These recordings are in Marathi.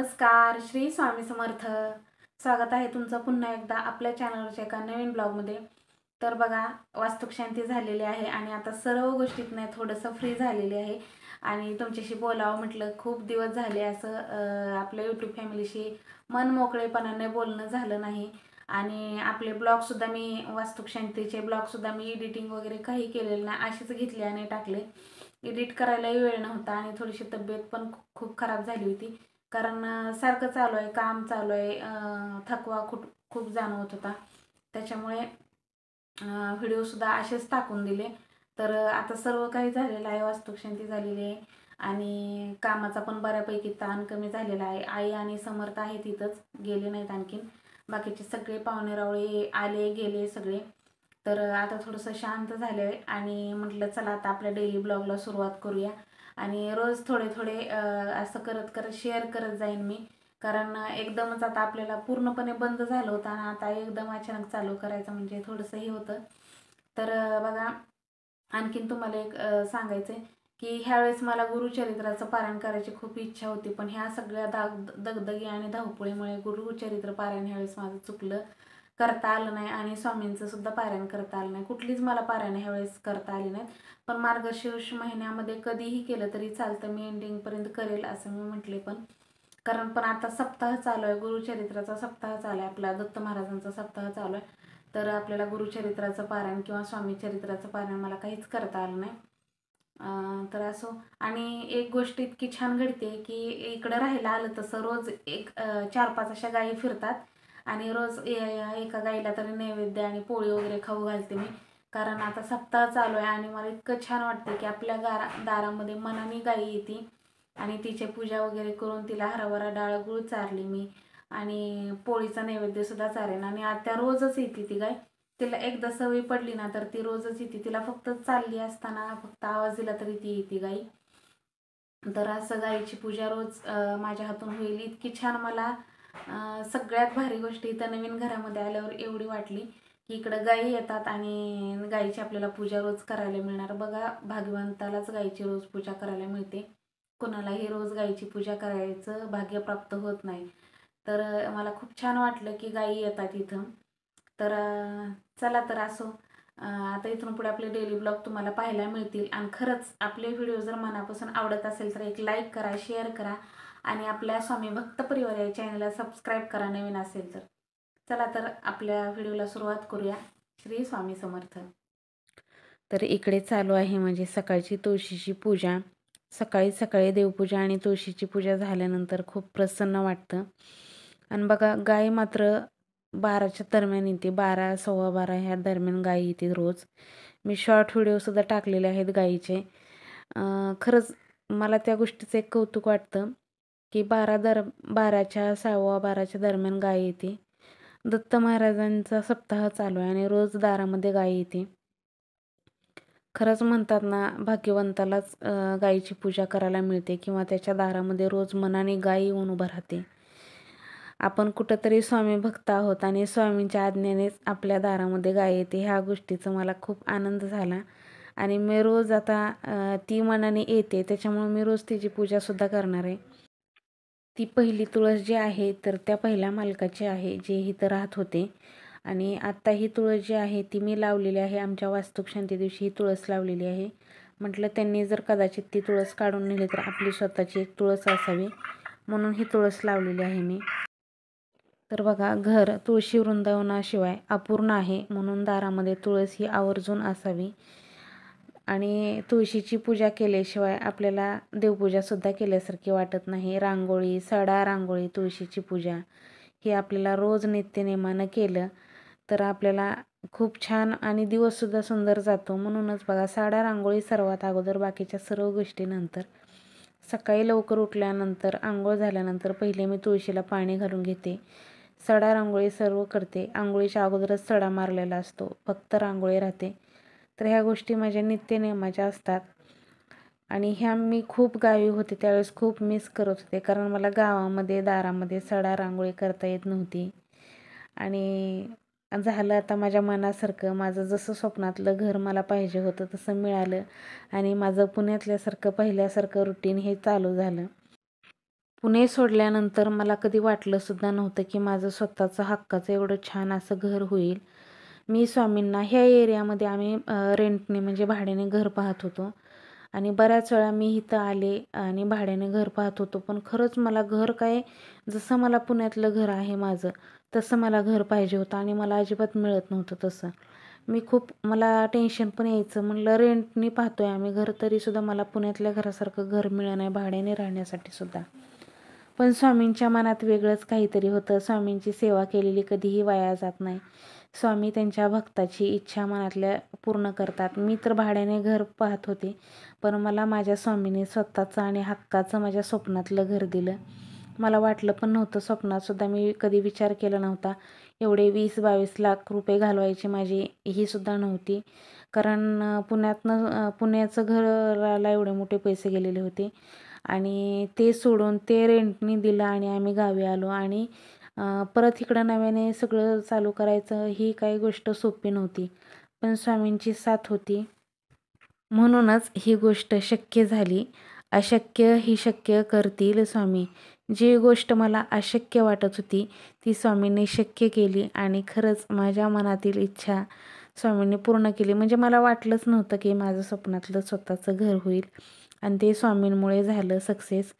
नमस्कार, श्री स्वामी समर्थ. स्वागत आहे तुमचं पुन्हा एकदा आपल्या चॅनलवरच्या एका नवीन ब्लॉगमध्ये. तर बघा, वास्तुशांती झालेली आहे आणि आता सर्व गोष्टीतनं थोडंसं फ्री झालेली आहे आणि तुमच्याशी बोलावं म्हटलं. खूप दिवस झाले असं आपल्या यूट्यूब फॅमिलीशी मन मोकळेपणाने बोलणं झालं नाही. आणि आपले ब्लॉगसुद्धा मी वास्तुशांतीचे ब्लॉगसुद्धा मी एडिटिंग वगैरे काही केलेलं नाही, असेच घेतले आणि टाकले. एडिट करायलाही वेळ नव्हता आणि थोडीशी तब्येत पण खूप खराब झाली होती. कारण सारखं चालू आहे, काम चालू आहे, थकवा खूप खूप जाणवत होता. त्याच्यामुळे व्हिडिओसुद्धा असेच टाकून दिले. तर आता सर्व काही झालेलं आहे, वास्तुशांती झालेली आहे आणि कामाचा पण बऱ्यापैकी ताण कमी झालेला आहे. आई आणि समर्थ आहे तिथंच, गेले नाहीत आणखीन. बाकीचे सगळे पाहुणेरावळे आले गेले सगळे. तर आता थोडंसं शांत झालं आहे आणि म्हटलं चला आता आपल्या डेली ब्लॉगला सुरुवात करूया. आणि रोज थोडे थोडे असं करत करत शेअर करत जाईन मी. कारण एकदमच आता आपल्याला पूर्णपणे बंद झालं होतं आणि आता एकदम अचानक चालू करायचं म्हणजे थोडंसं हे होतं. तर बघा, आणखीन तुम्हाला एक सांगायचं आहे की ह्यावेळेस मला गुरुचरित्राचं पारायण करायची खूप इच्छा होती, पण ह्या सगळ्या दगदगी आणि धावपळीमुळे गुरुचरित्र पारायण ह्यावेळेस माझं चुकलं, करता आलं नाही. आणि स्वामींचं सुद्धा पारायण करता आलं नाही. कुठलीच मला पारायण ह्यावेळेस करता आली नाहीत. पण मार्गशीर्ष महिन्यामध्ये कधीही केलं तरी चालतं, मी एंडिंगपर्यंत करेल असं मी म्हटले. कारण आता सप्ताह चालू आहे, गुरुचरित्राचा सप्ताह चालू आहे, आपला दत्त महाराजांचा सप्ताह चालू आहे. तर आपल्याला गुरुचरित्राचं पारायण किंवा स्वामी चरित्राचं पारायण मला काहीच करता आलं नाही. तर असो. आणि एक गोष्ट इतकी छान घडते की इकडं राहायला आलं तसं रोज एक 4-5 अशा गायी फिरतात आणि रोज एका गाईला तरी नैवेद्य आणि पोळी वगैरे खाऊ घालते मी. कारण आता सप्ताह चालू आहे आणि मला इतकं छान वाटते की आपल्या दारामध्ये मनाने गाई येते आणि तिची पूजा वगैरे करून तिला हरभरा डाळ गूळ चारली मी आणि पोळीचा नैवेद्यसुद्धा चारेन. आणि आता रोजच येते ती गाय. तिला एकदा सवय पडली ना तर ती रोजच येते. तिला फक्त चालली असताना फक्त आवाज दिला तरी ती येते गाई. तर असं गाईची पूजा रोज माझ्या हातून होईल इतकी छान मला सगळ्यात भारी गोष्ट इथं नवीन घरामध्ये आल्यावर एवढी वाटली की इकडं गायी येतात आणि गाईची आपल्याला पूजा रोज करायला मिळणार. बघा, भाग्यवंतालाच गाईची रोज पूजा करायला मिळते, कोणालाही रोज गाईची पूजा करायचं भाग्य प्राप्त होत नाही. तर मला खूप छान वाटलं की गायी येतात इथं. तर चला, तर असो. आता इथून पुढे आपले डेली ब्लॉग तुम्हाला पाहायला मिळतील. आणि खरंच आपले व्हिडिओ जर मनापासून आवडत असेल तर एक लाईक करा, शेअर करा आणि आपल्या स्वामी भक्त परिवार या चॅनलला सबस्क्राईब करा नवीन असेल तर. चला, तर आपल्या व्हिडिओला सुरुवात करूया. श्री स्वामी समर्थ. तर इकडे चालू आहे म्हणजे सकाळची तुळशीची पूजा. सकाळी सकाळी देवपूजा आणि तुळशीची पूजा झाल्यानंतर खूप प्रसन्न वाटतं. आणि बघा, गाय मात्र 12च्या दरम्यान येते, 12, 12:15 ह्या दरम्यान गाय येते रोज. मी शॉर्ट व्हिडिओसुद्धा टाकलेले आहेत गायीचे. खरंच मला त्या गोष्टीचं एक कौतुक वाटतं की 12च्या 12:15च्या दरम्यान गाय येते. दत्त महाराजांचा सप्ताह चालू आहे आणि रोज दारामध्ये गाय येते. खरंच म्हणतात ना, भाग्यवंतालाच गायीची पूजा करायला मिळते किंवा त्याच्या दारामध्ये रोज मनाने गाय येऊन उभं राहते. आपण कुठंतरी स्वामी भक्त आहोत आणि स्वामींच्या आज्ञेनेच आपल्या दारामध्ये गाय येते. ह्या गोष्टीचा मला खूप आनंद झाला आणि मी रोज आता ती मनाने येते, त्याच्यामुळे मी रोज तिची पूजासुद्धा करणार आहे. ती पहिली तुळस जी आहे तर त्या पहिल्या मालकाची आहे, जे इथं राहत होते. आणि आत्ता ही तुळस जी आहे ती मी लावलेली आहे. आमच्या वास्तुशांती दिवशी ही तुळस लावलेली आहे. म्हटलं त्यांनी जर कदाचित ती तुळस काढून नेली तर आपली स्वतःची एक तुळस असावी, म्हणून ही तुळस लावलेली आहे मी. तर बघा, घर तुळशी वृंदावनाशिवाय अपूर्ण आहे, म्हणून दारामध्ये तुळस ही आवर्जून असावी. आणि तुळशीची पूजा केल्याशिवाय आपल्याला देवपूजासुद्धा केल्यासारखी वाटत नाही. रांगोळी, सडा रांगोळी, तुळशीची पूजा हे आपल्याला रोज नित्यनेमानं केलं तर आपल्याला खूप छान आणि दिवससुद्धा सुंदर जातो. म्हणूनच बघा, सडा रांगोळी सर्वात अगोदर, बाकीच्या सर्व गोष्टी नंतर. सकाळी लवकर उठल्यानंतर आंघोळ झाल्यानंतर पहिले मी तुळशीला पाणी घालून घेते. सडा रांगोळी सर्व करते. आंघोळीच्या अगोदरच सडा मारलेला असतो, फक्त रांगोळी राहते. तर ह्या गोष्टी माझ्या नित्यनेमाच्या असतात. आणि ह्या मी खूप गावी होते त्यावेळेस खूप मिस करत होते, कारण मला गावामध्ये दारामध्ये सडा रांगोळी करता येत नव्हती. आणि झालं आता माझ्या मनासारखं. माझं जसं स्वप्नातलं घर मला पाहिजे होतं तसं मिळालं आणि माझं पुण्यातल्यासारखं पहिल्यासारखं रुटीन हे चालू झालं. पुणे सोडल्यानंतर मला कधी वाटलंसुद्धा नव्हतं की माझं स्वतःचं हक्काचं एवढं छान असं घर होईल. मी स्वामींना ह्या एरियामध्ये आम्ही रेंटने म्हणजे भाड्याने घर पाहत होतो आणि बऱ्याच वेळा मी इथं आले आणि भाड्याने घर पाहत होतो. पण खरंच मला घर काय जसं मला पुण्यातलं घर आहे माझं, तसं मला घर पाहिजे होतं आणि मला अजिबात मिळत नव्हतं तसं. मला टेन्शन पण यायचं. म्हणलं रेंटनी पाहतोय आम्ही घर, तरीसुद्धा मला पुण्यातल्या घरासारखं घर मिळेना नाही भाड्याने राहण्यासाठी सुद्धा. पण स्वामींच्या मनात वेगळंच काहीतरी होतं. स्वामींची सेवा केलेली कधीही वाया जात नाही. स्वामी त्यांच्या भक्ताची इच्छा मनातल्या पूर्ण करतात. मी तर भाड्याने घर पाहत होते, पण मला माझ्या स्वामीने स्वतःचं आणि हक्काचं माझ्या स्वप्नातलं घर दिलं. मला वाटलं पण नव्हतं, स्वप्नातसुद्धा मी कधी विचार केला नव्हता. एवढे 20-22 लाख रुपये घालवायची माझी ही सुद्धा नव्हती. कारण पुण्याचं घराला एवढे मोठे पैसे गेलेले होते आणि ते सोडून ते रेंटनी दिलं आणि आम्ही गावी आलो आणि परत इकडं नव्याने सगळं चालू करायचं ही काही गोष्ट सोपी नव्हती. पण स्वामींची साथ होती म्हणूनच ही गोष्ट शक्य झाली. अशक्य ही शक्य करतील स्वामी. जी गोष्ट मला अशक्य वाटत होती ती स्वामींनी शक्य केली आणि खरंच माझ्या मनातील इच्छा स्वामींनी पूर्ण केली. म्हणजे मला वाटलंच नव्हतं की माझं स्वप्नातलं स्वतःचं घर होईल आणि ते स्वामींमुळे झालं सक्सेस.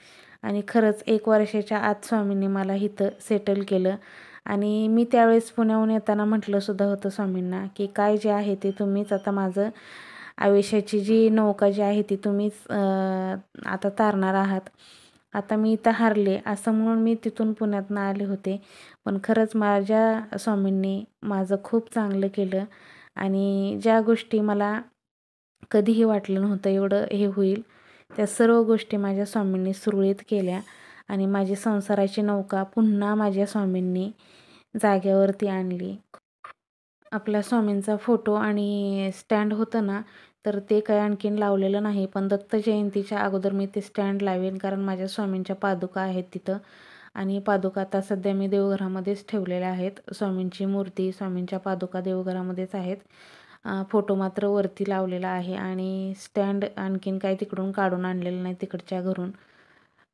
आणि खरंच 1 वर्षाच्या आत स्वामींनी मला इथं सेटल केलं. आणि मी त्यावेळेस पुण्याहून येताना म्हटलंसुद्धा होतं स्वामींना की काय जे आहे ते तुम्हीच आता माझं आयुष्याची जी नौका जी आहे ती तुम्हीच आता तारणार आहात. आता मी इथं हारले असं म्हणून मी तिथून पुण्यातनं आले होते. पण खरंच माझ्या स्वामींनी माझं खूप चांगलं केलं आणि ज्या गोष्टी मला कधीही वाटलं नव्हतं एवढं हे होईल, त्या सर्व गोष्टी माझ्या स्वामींनी सुरळीत केल्या आणि माझी संसाराची नौका पुन्हा माझ्या स्वामींनी जाग्यावरती आणली. आपल्या स्वामींचा फोटो आणि स्टँड होतं ना, तर ते काही आणखीन लावलेलं नाही. पण दत्त जयंतीच्या अगोदर मी ते स्टँड लावेन, कारण माझ्या स्वामींच्या पादुका आहेत तिथं आणि पादुका आता सध्या मी देवघरामध्येच ठेवलेल्या आहेत. स्वामींची मूर्ती, स्वामींच्या पादुका देवघरामध्येच आहेत. फोटो मात्र वरती लावलेला आहे आणि स्टँड आणखीन काही तिकडून काढून आणलेलं नाही तिकडच्या घरून.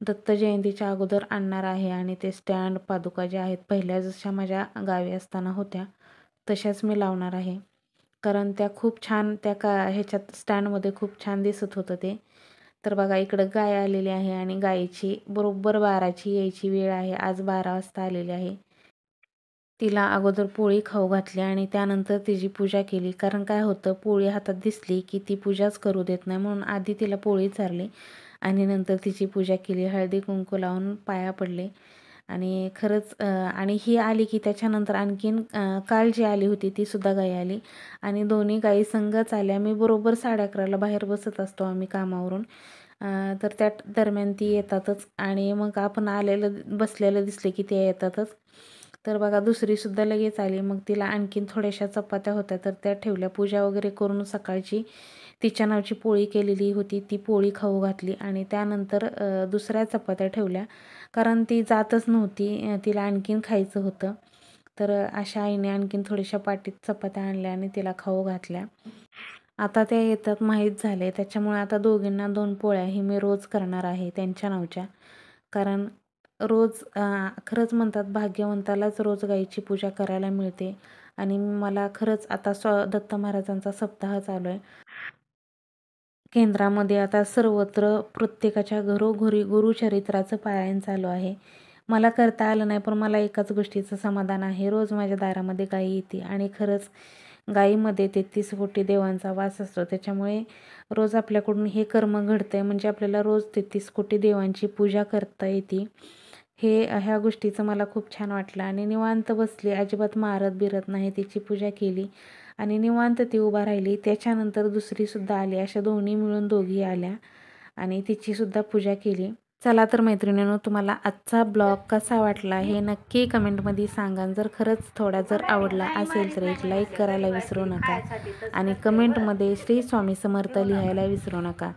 दत्त जयंतीच्या अगोदर आणणार आहे आणि ते स्टँड, पादुका ज्या आहेत पहिल्या जशा माझ्या गावी असताना होत्या तशाच मी लावणार आहे. कारण त्या खूप छान ह्याच्यात स्टँडमध्ये खूप छान दिसत होतं ते. तर बघा इकडं गाय आलेली आहे आणि गायीची बरोबर 12ची यायची वेळ आहे. आज 12 वाजता आलेली आहे. तिला अगोदर पोळी खाऊ घातली आणि त्यानंतर तिची पूजा केली. कारण काय होतं, पोळी हातात दिसली की ती पूजाच करू देत नाही, म्हणून आधी तिला पोळी चारली आणि नंतर तिची पूजा केली. हळदी कुंकू लावून पाया पडले आणि खरंच आणि ही आली की त्याच्यानंतर आणखीन काल जी आली होती ती सुद्धा गाय आली आणि दोन्ही गायी संगच आल्या. मी बरोबर 11:30ला बाहेर बसत असतो आम्ही कामावरून. तर त्या दरम्यान ती येतातच आणि मग आपण बसलेलं दिसले की ते येतातच. तर बघा दुसरीसुद्धा लगेच आली. मग तिला आणखीन थोड्याशा चपात्या होत्या तर त्या ठेवल्या. पूजा वगैरे करून सकाळची तिच्या नावची पोळी केलेली होती ती पोळी खाऊ घातली आणि त्यानंतर दुसऱ्या चपात्या ठेवल्या. कारण ती जातच नव्हती, तिला आणखीन खायचं होतं. तर अशा आईने आणखीन थोड्याशा पाटीत चपात्या आणल्या आणि तिला खाऊ घातल्या. आता त्या येतात माहीत झाले, त्याच्यामुळे आता दोघींना 2 पोळ्या ही मी रोज करणार आहे त्यांच्या नावच्या. कारण रोज खरंच म्हणतात भाग्यवंतालाच रोज गाईची पूजा करायला मिळते आणि मला खरंच आता दत्त महाराजांचा सप्ताह चालू आहे. केंद्रामध्ये आता सर्वत्र प्रत्येकाच्या घरोघरी गुरुचरित्राचं पारायण चालू आहे. मला करता आलं नाही, पण मला एकाच गोष्टीचं समाधान आहे. रोज माझ्या दारामध्ये गाई येते आणि खरंच गाईमध्ये 33 कोटी देवांचा वास असतो. त्याच्यामुळे रोज आपल्याकडून हे कर्म घडतंय म्हणजे आपल्याला रोज 33 कोटी देवांची पूजा करता येते. ह्या गोष्टीचं मला खूप छान वाटलं आणि निवांत बसली, अजिबात मारत बिरत नाही. तिची पूजा केली आणि निवांत ती उभा राहिली. त्याच्यानंतर दुसरीसुद्धा आली. अशा दोन्ही मिळून दोघी आल्या आणि तिचीसुद्धा पूजा केली. चला तर मैत्रिणींनो, तुम्हाला आजचा ब्लॉग कसा वाटला हे नक्की कमेंटमध्ये सांगा. जर खरंच थोडा जर आवडला असेल तर एक लाईक करायला विसरू नका आणि कमेंटमध्ये श्री स्वामी समर्थ लिहायला विसरू नका.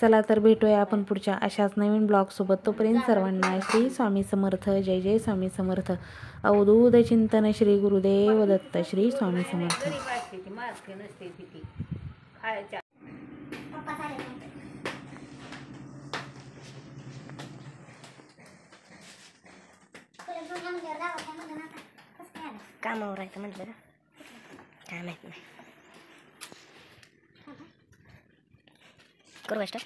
चला तर भेटूया आपण पुढच्या अशाच नवीन ब्लॉगसोबत. तोपर्यंत सर्वांना श्री स्वामी समर्थ. जय जय स्वामी समर्थ. अवधूत चिंतन श्री गुरुदेव दत्त. श्री स्वामी समर्थ. कामावर आहे का म्हटलं का काय माहीत नाही. करू बेस्ट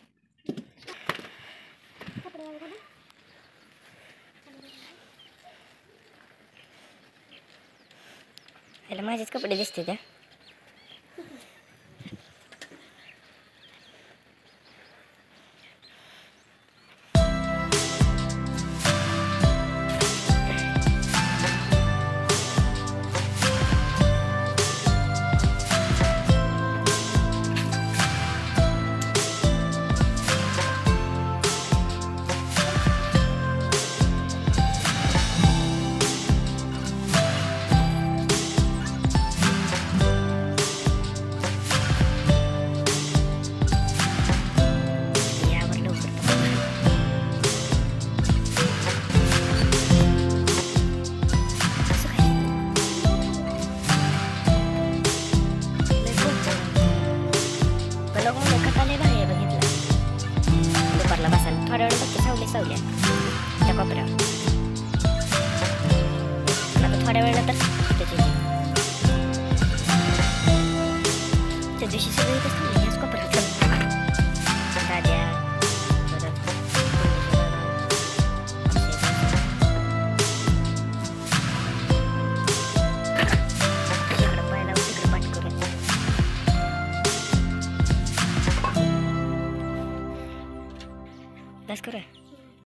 याला माझेच कपडे दिसते त्या. दुपारला बसायला थोड्या वेळ बघते सावल्या त्या कोपऱ्यावर. आता थोड्या वेळ तर त्या दिवशी सगळी इथंच थांबली.